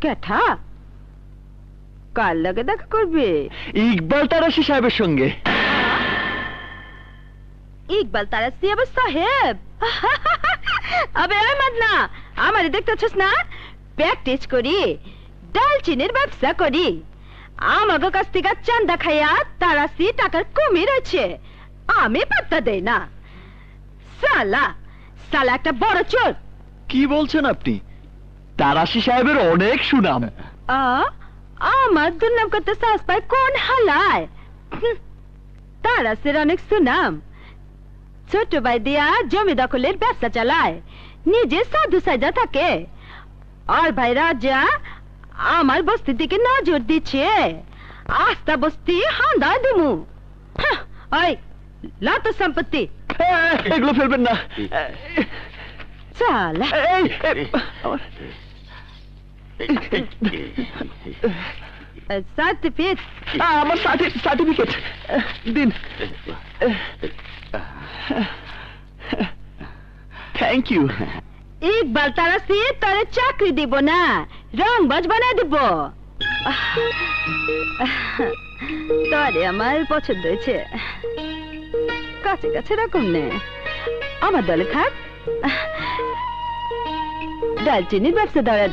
কেঠা কার লাগে দেখা করবে? ইকবাল তারাশি সাহেবের সঙ্গে। ইকবাল তারাশি আবার সাহেব? আবে মাদনা, আমারে দেখতেছস না? প্র্যাকটিস করি, ডালচিনির ব্যবসা করি। আমাকে কাছ থেকে চান্দা খাইয়া তারাশি টাকার কুমির হয়েছে, আমি পাত্তা দেই না। সালা সালা একটা বড় চোর। কি বলছেন আপনি? তারাশি সাহেবের অনেক সুনাম। আমার দুর্নাম করতে সাহস পায় কোন হালায়? তারাশির অনেক সুনাম। ছোট ভাই দিয়া জমি দখলের ব্যবসা চালায়, নিজে সাধু সাজা থাকে। আর ভাই রাজা আমার বস্তির দিকে নজর দিচ্ছে, আস্তা বস্তি হান্দায় দুমু। ওই লাত সম্পত্তি এগুলো ফেলবেন না। চালা সার্টিফিকেট। আমার সার্টিফিকেট দিন। Thank you. ইকবাল তারাশি তোরে চাকরি দিব না, রংবাজ বানায় দিব। তোরে আমার পছন্দ হয়েছে, কাছে কাছে রাখুন নে। আমার দলে থাক, ডালচিনির ব্যবসা দাঁড়া।